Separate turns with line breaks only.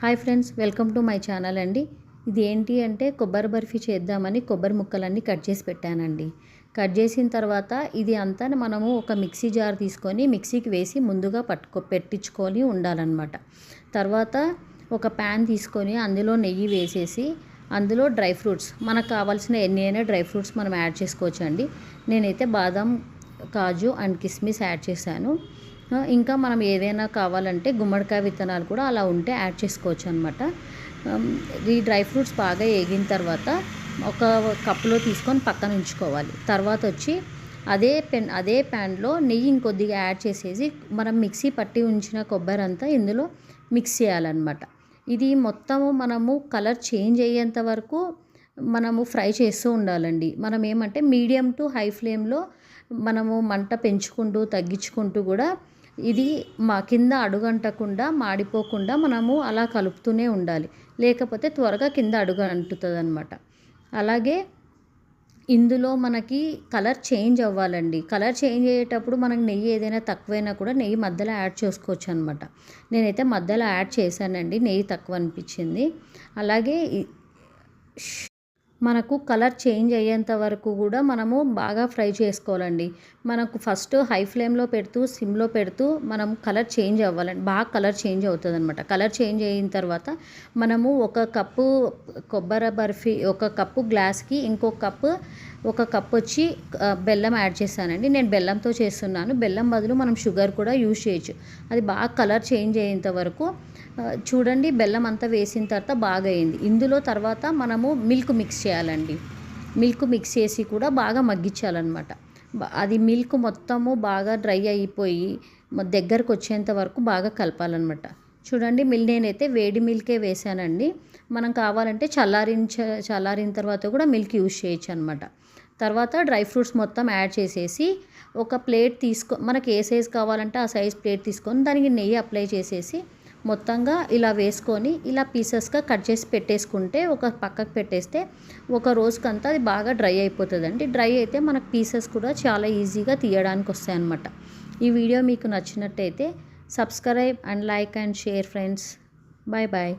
Hi friends, welcome to my channel అండి. ఇది ఏంటి అంటే కొబ్బరి బర్ఫీ చేద్దామని కొబ్బరి ముక్కలన్నీ కట్ చేసి పెట్టానండి. కట్ చేసిన తర్వాత ఇది అంతా మనము ఒక మిక్సీ జార్ తీసుకొని మిక్సీకి వేసి ముందుగా పెట్టించుకొని ఉండాలన్నమాట. తర్వాత ఒక ప్యాన్ తీసుకొని అందులో నెయ్యి వేసేసి అందులో డ్రై ఫ్రూట్స్ మనకు కావాల్సిన ఎన్ని అయినా డ్రై ఫ్రూట్స్ మనం యాడ్ చేసుకోవచ్చు అండి. నేనైతే బాదం, కాజు అండ్ కిస్మిస్ యాడ్ చేశాను. ఇంకా మనం ఏదైనా కావాలంటే గుమ్మడికాయ విత్తనాలు కూడా అలా ఉంటే యాడ్ చేసుకోవచ్చు అనమాట. ఈ డ్రై ఫ్రూట్స్ బాగా వేగిన తర్వాత ఒక కప్పులో తీసుకొని పక్కన ఉంచుకోవాలి. తర్వాత వచ్చి అదే ప్యాన్లో నెయ్యి ఇంకొద్దిగా యాడ్ చేసేసి మనం మిక్సీ పట్టి ఉంచిన కొబ్బరి అంతా ఇందులో మిక్స్ చేయాలన్నమాట. ఇది మొత్తము మనము కలర్ చేంజ్ అయ్యేంత వరకు మనము ఫ్రై చేస్తూ ఉండాలండి. మనం ఏమంటే మీడియం టు హై ఫ్లేమ్లో మనము మంట పెంచుకుంటూ తగ్గించుకుంటూ కూడా ఇది కింద అడుగంటకుండా మాడిపోకుండా మనము అలా కలుపుతూనే ఉండాలి. లేకపోతే త్వరగా కింద అడుగు అంటుతుంది అనమాట. అలాగే ఇందులో మనకి కలర్ చేంజ్ అవ్వాలండి. కలర్ చేంజ్ అయ్యేటప్పుడు మనకు నెయ్యి ఏదైనా తక్కువైనా కూడా నెయ్యి మధ్యలో యాడ్ చేసుకోవచ్చు అనమాట. నేనైతే మధ్యలో యాడ్ చేశానండి, నెయ్యి తక్కువ అనిపించింది. అలాగే మనకు కలర్ చేంజ్ అయ్యేంత వరకు కూడా మనము బాగా ఫ్రై చేసుకోవాలండి. మనకు ఫస్ట్ హై ఫ్లేమ్లో పెడుతూ సిమ్లో పెడుతూ మనం కలర్ చేంజ్ అవ్వాలండి. బాగా కలర్ చేంజ్ అవుతుంది అనమాట. కలర్ చేంజ్ అయిన తర్వాత మనము ఒక కప్పు కొబ్బరి బర్ఫీ, ఒక కప్పు గ్లాస్కి ఒక కప్పు వచ్చి బెల్లం యాడ్ చేశానండి. నేను బెల్లంతో చేస్తున్నాను. బెల్లం బదులు మనం షుగర్ కూడా యూజ్ చేయొచ్చు. అది బాగా కలర్ చేంజ్ అయ్యేంత వరకు చూడండి. బెల్లం అంతా వేసిన తర్వాత బాగా అయింది. ఇందులో తర్వాత మనము మిల్క్ మిక్స్ చేయాలండి. మిల్క్ మిక్స్ చేసి కూడా బాగా మగ్గించాలన్నమాట. అది మిల్క్ మొత్తము బాగా డ్రై అయిపోయి దగ్గరకు వచ్చేంత వరకు బాగా కలపాలన్నమాట. చూడండి, నేనైతే వేడి మిల్కే వేసానండి. మనం కావాలంటే చల్లారిన తర్వాత కూడా మిల్క్ యూజ్ చేయొచ్చు అనమాట. తర్వాత డ్రై ఫ్రూట్స్ మొత్తం యాడ్ చేసేసి ఒక ప్లేట్ మనకి ఏ సైజ్ కావాలంటే ఆ సైజ్ ప్లేట్ తీసుకొని దానికి నెయ్యి అప్లై చేసేసి మొత్తంగా ఇలా వేసుకొని ఇలా పీసెస్గా కట్ చేసి పెట్టేసుకుంటే ఒక పక్కకు పెట్టేస్తే ఒక రోజుకంతా అది బాగా డ్రై అయిపోతుందండి. డ్రై అయితే మనకు పీసెస్ కూడా చాలా ఈజీగా తీయడానికి వస్తాయన్నమాట. ఈ వీడియో మీకు నచ్చినట్టయితే subscribe and like and share friends. Bye bye.